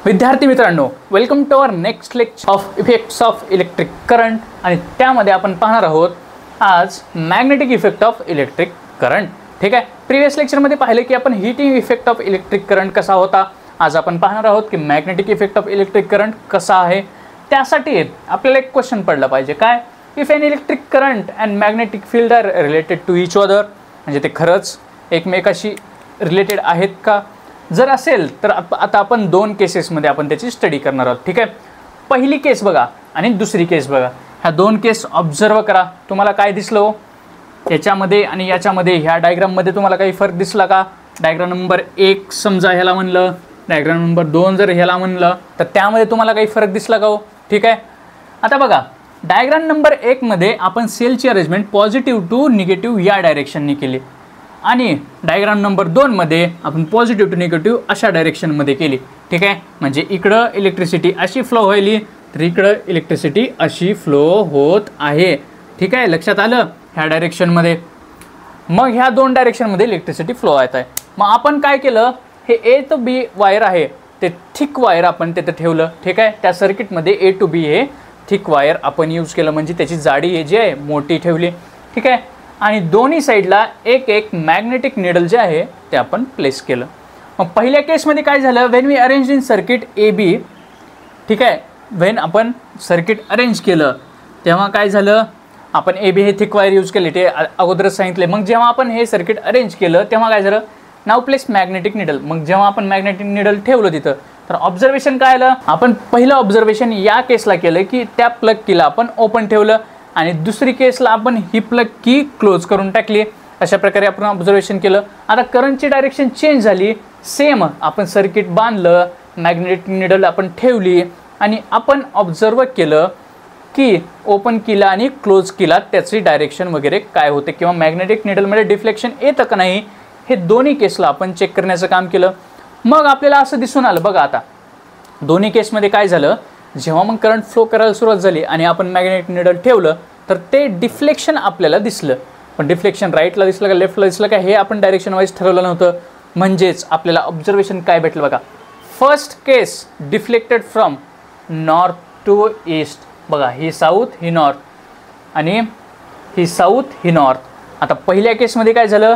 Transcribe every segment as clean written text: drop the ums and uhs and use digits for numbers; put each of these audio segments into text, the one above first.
विद्यार्थी मित्रांनो, welcome to our next lecture of effects of electric current. आणि त्यामध्ये आपण पाहणार आहोत आज magnetic effect of electric current. ठीक आहे, प्रीवियस लेक्चरमध्ये पाहिले की आपण heating effect of electric current कसा होता। आज आपण पाहणार आहोत की magnetic effect of electric current कसा आहे। त्यासाठी आपल्याला एक क्वेश्चन पडला पाहिजे, काय if an electric current and magnetic field are related to each other, म्हणजे ते खरंच एकमेकाशी रिलेटेड आहेत का। जर असेल तर आता आपण दोन केसेसमध्ये आपण त्याची स्टडी करणार आहोत। ठीक आहे, पहिली केस बघा आणि दुसरी केस बघा। ह्या दोन केस ऑब्झर्व करा, तुम्हाला काय दिसलं हो याच्यामध्ये आणि याच्यामध्ये, ह्या डायग्राममध्ये तुम्हाला काही फरक दिसला का। डायग्राम नंबर 1 समजा ह्याला म्हणलं, डायग्राम नंबर 2 जर ह्याला म्हणलं तर त्यामध्ये तुम्हाला काही फरक दिसला का हो। ठीक आहे, आता बघा डायग्राम नंबर 1 मध्ये आपण सेलची अरेंजमेंट पॉझिटिव्ह टू निगेटिव्ह या डायरेक्शनने केली आणि डायग्राम नंबर 2 मध्ये आपण पॉझिटिव्ह टू निगेटिव्ह अशा डायरेक्शनमध्ये केली। ठीक आहे, म्हणजे इकडं इलेक्ट्रिसिटी अशी फ्लो व्हायली तर इकडं इलेक्ट्रिसिटी अशी फ्लो होत आहे। ठीक आहे, लक्षात आलं ह्या डायरेक्शनमध्ये। मग ह्या दोन डायरेक्शनमध्ये इलेक्ट्रिसिटी फ्लो होत आहे। मग आपण काय केलं, हे ए टू बी वायर आहे ते थिक वायर आपण तिथं ठेवलं। ठीक आहे, त्या सर्किटमध्ये ए टू बी हे थिक वायर आपण यूज केलं, म्हणजे त्याची जाडी हे जी आहे मोठी ठेवली। ठीक आहे, आणि दोन्ही साईडला एक एक मॅग्नेटिक निडल जे आहे ते आपण प्लेस केलं। मग पहिल्या केसमध्ये काय झालं, when we arrange in circuit A B, ठीक आहे, व्हेन आपण सर्किट अरेंज केलं तेव्हा काय झालं, आपण ए बी हे थिक वायर यूज केले, ते अगोदरच सांगितले। मग जेव्हा आपण हे सर्किट अरेंज केलं तेव्हा काय झालं, नाव प्लेस मॅग्नेटिक निडल। मग जेव्हा आपण मॅग्नेटिक निडल ठेवलं तिथं तर ऑब्झर्वेशन काय आलं, आपण पहिलं ऑब्झर्वेशन या केसला केलं की त्या प्लग कीला आपण ओपन ठेवलं आणि दुसरी केसला आपण ही प्लग की क्लोज करून टाकली। अशा प्रकारे आपण ऑब्झर्वेशन केलं। आता करंटची डायरेक्शन चेंज झाली, सेम आपण सर्किट बांधलं, मॅग्नेटिक निडल आपण ठेवली आणि आपण ऑब्झर्व केलं की ओपन कीला आणि क्लोज कीला त्याची डायरेक्शन वगैरे काय होते किंवा मॅग्नेटिक निडलमध्ये डिफ्लेक्शन येतं का नाही, हे दोन्ही केसला आपण चेक करण्याचं काम केलं। मग आपल्याला असं दिसून आलं बघा, आता दोन्ही केसमध्ये काय झालं, जेव्हा मग करंट फ्लो करायला सुरुवात झाली आणि आपण मॅग्नेटिक निडल ठेवलं तर ते डिफ्लेक्शन आपल्याला दिसलं। पण डिफ्लेक्शन राईटला दिसलं का लेफ्टला दिसलं का हे आपण डायरेक्शन वाईज ठरवलं नव्हतं। म्हणजेच आपल्याला ऑब्झर्वेशन काय भेटलं बघा, first case deflected from north to east, बघा ही साऊथ ही नॉर्थ आणि ही साऊथ ही नॉर्थ। आता पहिल्या केसमध्ये काय झालं,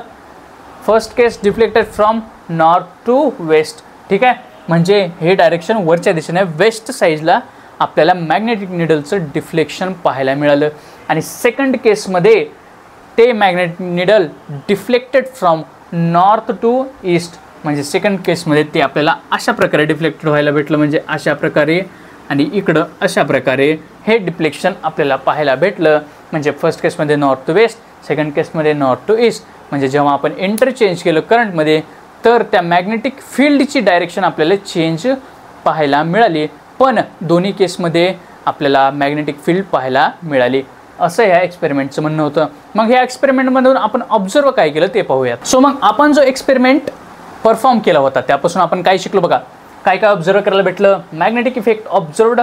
first case deflected from north to west. ठीक आहे, म्हणजे हे डायरेक्शन वरच्या दिशेने वेस्ट साईडला आपल्याला मॅग्नेटिक निडलचं डिफ्लेक्शन पाहायला मिळालं। आणि सेकंड केसमध्ये ते magnetic needle deflected from north to east, म्हणजे सेकंड केसमध्ये ते आपल्याला अशा प्रकारे डिफ्लेक्टेड व्हायला भेटलं, म्हणजे अशा प्रकारे आणि इकडं अशा प्रकारे हे डिफ्लेक्शन आपल्याला पाहायला भेटलं। म्हणजे फर्स्ट केसमध्ये नॉर्थ टू वेस्ट, सेकंड केसमध्ये नॉर्थ टू ईस्ट। म्हणजे जेव्हा आपण इंटरचेंज केलं करंटमध्ये तर त्या मॅग्नेटिक फील्डची डायरेक्शन आपल्याला चेंज पाहायला मिळाली, पण दोन्ही केसमध्ये आपल्याला मॅग्नेटिक फील्ड पाहायला मिळाली, असं ह्या एक्सपेरिमेंटचं म्हणणं होतं। मग ह्या एक्सपेरिमेंटमधून आपण ऑब्झर्व काय केलं ते पाहूयात। सो मग आपण जो एक्सपेरिमेंट परफॉर्म केला होता त्यापासून आपण काय शिकलो बघा, काय काय ऑब्झर्व करायला भेटलं, magnetic effect observed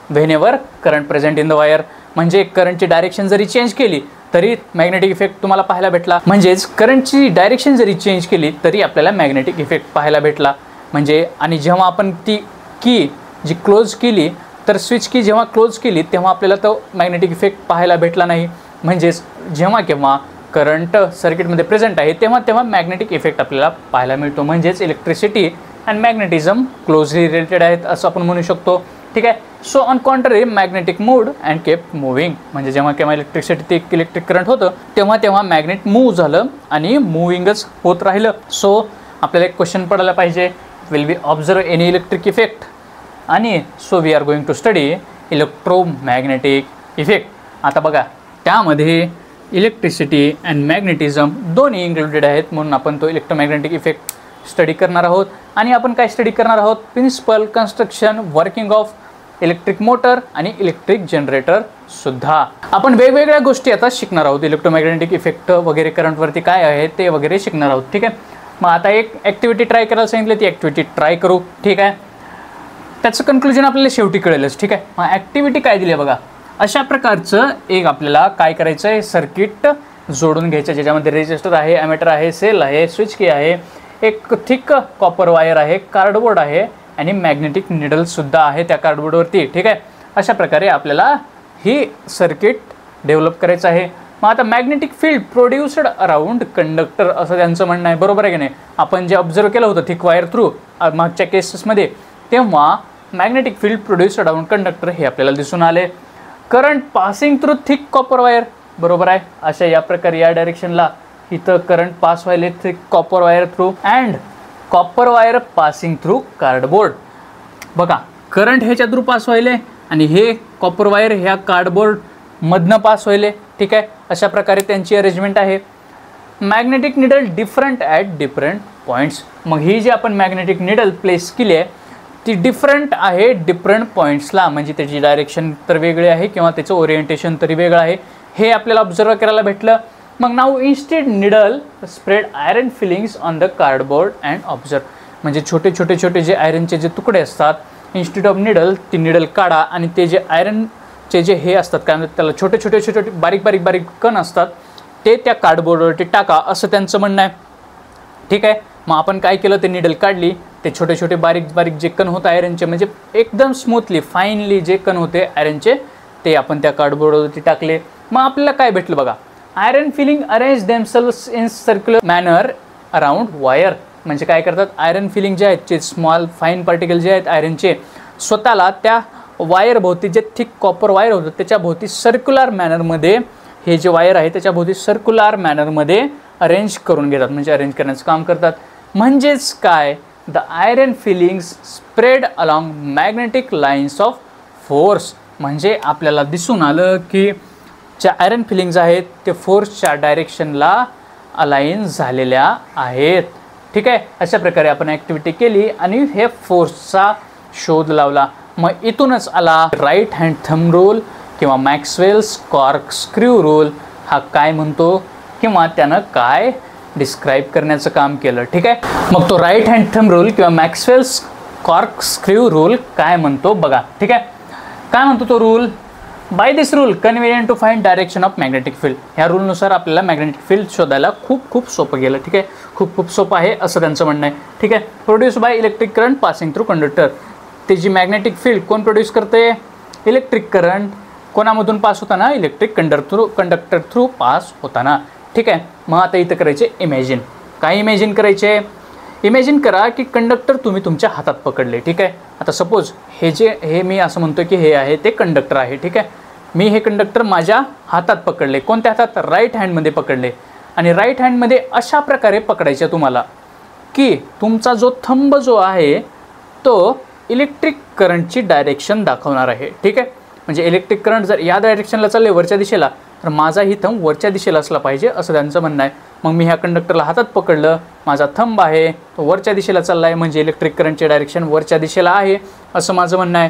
whenever current present in the wire, म्हणजे करंटची डायरेक्शन जरी चेंज केली तरी मॅग्नेटिक इफेक्ट तुम्हाला पाहायला भेटला। म्हणजेच करंटची डायरेक्शन जरी चेंज केली तरी आपल्याला मॅग्नेटिक इफेक्ट पाहायला भेटला। म्हणजे आणि जेव्हा आपण ती की जी क्लोज केली तर स्विच की जेव्हा क्लोज केली तेव्हा आपल्याला तो मॅग्नेटिक इफेक्ट पाहायला भेटला नाही। म्हणजेच जेव्हा केव्हा करंट सर्किटमध्ये प्रेझेंट आहे तेव्हा तेव्हा मॅग्नेटिक इफेक्ट आपल्याला पाहायला मिळतो। म्हणजेच electricity and magnetism closely related आहेत असं आपण म्हणू शकतो। ठीक आहे, so on contrary magnetic moved and kept moving, म्हणजे जेव्हा केव्हा इलेक्ट्रिसिटी इलेक्ट्रिक करंट होतं तेव्हा तेव्हा मॅग्नेट मूव्ह झालं आणि मुव्हिंगच होत राहिलं। सो आपल्याला एक क्वेश्चन पडायला पाहिजे, will we observe any electric effect, आणि so we are going to study electromagnetic effect. आता बघा त्यामध्ये इलेक्ट्रिसिटी अँड मॅग्नेटिझम दोन्ही इन्क्लुडेड आहेत, म्हणून आपण तो इलेक्ट्रोमॅग्नेटिक इफेक्ट स्टडी करणार आहोत। आणि आपण काय स्टडी करणार आहोत, principle, construction, working of electric motor आणि इलेक्ट्रिक जनरेटर सुद्धा आपण वेगवेगळ्या गोष्टी आता शिकणार आहोत। इलेक्ट्रोमॅग्नेटिक इफेक्ट वगैरे करंटवरती काय आहे ते वगैरे शिकणार आहोत। ठीक आहे, मग आता एक ॲक्टिव्हिटी ट्राय करायला सांगितलं, ती ॲक्टिव्हिटी ट्राय करू। ठीक आहे, त्याचं कन्क्लुजन आपल्याला शेवटी कळेलच। ठीक आहे, मग ॲक्टिव्हिटी काय दिली आहे बघा, अशा प्रकारचं एक आपल्याला काय करायचं आहे, सर्किट जोडून घ्यायचं ज्याच्यामध्ये रेजिस्टर आहे, ॲमेटर आहे, सेल आहे, स्विच की आहे, एक थिक कॉपर वायर आहे, कार्डबोर्ड आहे आणि मॅग्नेटिक निडलसुद्धा आहे त्या कार्डबोर्डवरती, ठीक आहे. अशा प्रकारे आपल्याला ही सर्किट डेव्हलप करायचं आहे. मग आता magnetic field produced around conductor असं त्यांचं म्हणणं आहे, बरोबर आहे की नाही. आपण जे ऑब्झर्व केलं होतं थिक वायर थ्रू मागच्या केसेसमध्ये, तेव्हा magnetic field produced around conductor हे आपल्याला दिसून आले. Current passing through thick copper wire, बरोबर आहे. अशा या प्रकारे या डायरेक्शनला इथं करंट पास व्हायले thick copper wire through and copper wire passing through cardboard. बघा करंट ह्याच्या थ्रू पास व्हायले आणि हे कॉपर वायर ह्या कार्डबोर्ड मधनं पास व्हायले, ठीक आहे. अशा प्रकारे त्यांची अरेंजमेंट आहे. Magnetic needle different at different points. मग ही जी आपण मॅग्नेटिक निडल प्लेस केली आहे ती डिफरंट आहे डिफरंट पॉईंट्सला, म्हणजे त्याची डायरेक्शन तर वेगळी आहे किंवा त्याचं ओरिएंटेशन तरी वेगळं आहे, हे आपल्याला ऑब्झर्व करायला भेटलं. मग now instead needle spread iron filings on the cardboard and observe. म्हणजे छोटे छोटे छोटे जे आयरनचे जे तुकडे असतात, इन्स्टेड ऑफ निडल ती निडल काढा आणि ते जे आयरनचे जे हे असतात काय म्हणतात त्याला, छोटे छोटे छोटे छोटे बारीक बारीक बारीक कण असतात, ते त्या कार्डबोर्डवरती टाका असं त्यांचं म्हणणं आहे, ठीक आहे. मग आपण काय केलं, ते निडल काढली, ते छोटे छोटे बारीक बारीक जे कण होते आयरनचे, म्हणजे एकदम स्मूथली फाईनली जे कण होते आयरनचे, ते आपण त्या कार्डबोर्डवरती टाकले. मग आपल्याला काय भेटलं बघा, iron feeling arrange themselves in circular manner around wire. म्हणजे काय करतात, आयरन फिलिंग जे आहेत, जे स्मॉल फाईन पार्टिकल जे आहेत आयरनचे, स्वतःला त्या वायर भोवती जे थिक कॉपर वायर होतं त्याच्या भोवती सर्क्युलर मॅनरमध्ये, हे जे वायर आहे त्याच्या भोवती सर्क्युलर मॅनरमध्ये अरेंज करून घेतात, म्हणजे अरेंज करण्याचं काम करतात. म्हणजेच काय, the iron filings spread along magnetic lines of force. म्हणजे आपल्याला दिसून आलं की ज्या आयरन फिलिंग्ज आहेत ते फोर्सच्या डायरेक्शनला अलाइन झालेल्या आहेत, ठीक आहे. अशा प्रकारे आपण ॲक्टिव्हिटी केली आणि हे फोर्सचा शोध लावला. मग इथूनच आला राईट हँड थंब रूल किंवा मॅक्सवेल्स कॉर्कस्क्रू रूल. हा काय म्हणतो किंवा त्यानं काय डिस्क्राईब करण्याचं काम केलं, ठीक आहे. मग तो राईट हँड थंब रूल किंवा मॅक्सवेल्स कॉर्कस्क्रू रूल काय म्हणतो बघा, ठीक आहे. काय म्हणतो तो rule, by this rule convenient to find direction of magnetic field. ह्या रूलनुसार आपल्याला मॅग्नेटिक फील्ड शोधायला खूप खूप सोपं गेलं, ठीक आहे. खूप सोपं आहे असं त्यांचं म्हणणं आहे, ठीक आहे. Produce by electric current passing through conductor. ते जी मॅग्नेटिक फील्ड कोण प्रोड्यूस करते, इलेक्ट्रिक करंट कोणामधून पास होताना, इलेक्ट्रिक कंडक्टर थ्रू पास होताना, ठीक आहे. मग आता इथं करायचे इमॅजिन. काय इमॅजिन करायचे, इमॅजिन करा की कंडक्टर तुम्ही तुमच्या हातात पकडले, ठीक आहे. आता सपोज हे मी असं म्हणतो की हे आहे ते कंडक्टर आहे, ठीक आहे. मी हे कंडक्टर माझ्या हातात पकडले, कोणत्या हातात, राईट हँडमध्ये पकडले. आणि राईट हँडमध्ये अशा प्रकारे पकडायचे तुम्हाला की तुमचा जो थंब जो आहे तो इलेक्ट्रिक करंटची डायरेक्शन दाखवणार आहे, ठीक आहे. म्हणजे इलेक्ट्रिक करंट जर या डायरेक्शनला चालले वरच्या दिशेला, तर माझाही थंब वरच्या दिशेला असला पाहिजे असं त्यांचं म्हणणं आहे. मग मी ह्या कंडक्टरला हातात पकडलं, माझा थंब आहे तो वरच्या दिशेला चालला आहे, म्हणजे इलेक्ट्रिक करंटची डायरेक्शन वरच्या दिशेला आहे असं माझं म्हणणं आहे.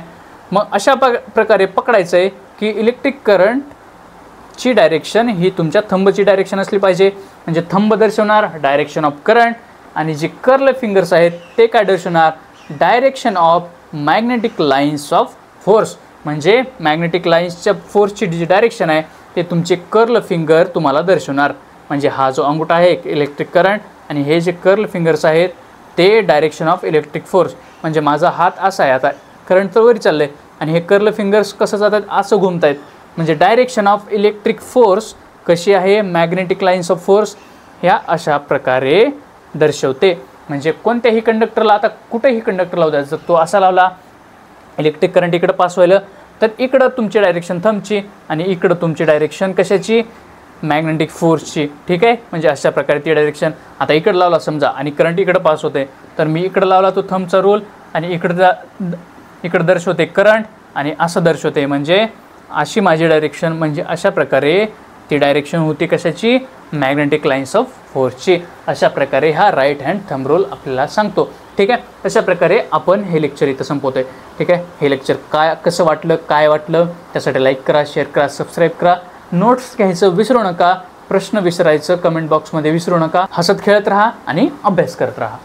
मग अशा प्रकारे पकडायचं आहे की इलेक्ट्रिक करंटची डायरेक्शन ही तुमच्या थंबची डायरेक्शन असली पाहिजे. म्हणजे थंब दर्शवणार डायरेक्शन ऑफ करंट आणि जे कर्ल फिंगर्स आहेत ते काय दर्शवणार, direction of magnetic lines of force. म्हणजे मॅग्नेटिक लाईन्सच्या फोर्सची जी डायरेक्शन आहे ते तुमचे कर्ल फिंगर तुम्हाला दर्शवणार. म्हणजे हा जो अंगूठा आहे इलेक्ट्रिक करंट आणि हे जे कर्ल फिंगर्स आहेत ते डायरेक्शन ऑफ इलेक्ट्रिक फोर्स. म्हणजे माझा हात असा आहे, आता करंट तर वरी चाललं आहे आणि हे कर्ल फिंगर्स कसं जातात, असं घुमत आहेत. म्हणजे डायरेक्शन ऑफ इलेक्ट्रिक फोर्स कशी आहे, मॅग्नेटिक लाईन्स ऑफ फोर्स ह्या अशा प्रकारे दर्शवते. म्हणजे कोणत्याही कंडक्टरला, आता कुठेही कंडक्टर लावू द्यायचं, तो असा लावला, इलेक्ट्रिक करंट इकडं पास व्हायला, तर इकडं तुमची डायरेक्शन थंबची आणि इकडं तुमची डायरेक्शन कशाची, मॅग्नेटिक फोर्सची, ठीक आहे. म्हणजे अशा प्रकारे ती डायरेक्शन. आता इकडं लावला समजा आणि करंट इकडं पास होते, तर मी इकडं लावला तो थंबचा रूल आणि इकडं दर्शवते करंट आणि असं दर्शवते, म्हणजे अशी माझी डायरेक्शन. म्हणजे अशा प्रकारे ती डायरेक्शन होती कशाची, मॅग्नेटिक लाईन्स ऑफ फोर्सची. अशा प्रकारे हा राईट हँड थंब रूल आपल्याला सांगतो, ठीक आहे. अशा प्रकारे आपण हे लेक्चर इथं संपवतोय, ठीक आहे. हे लेक्चर कसं वाटलं, काय वाटलं, त्यासाठी लाईक करा, शेअर करा, सबस्क्राईब करा. नोट्स घ्यायचं विसरू नका, प्रश्न विचारायचं कमेंट बॉक्समध्ये विसरू नका. हसत खेळत राहा आणि अभ्यास करत राहा.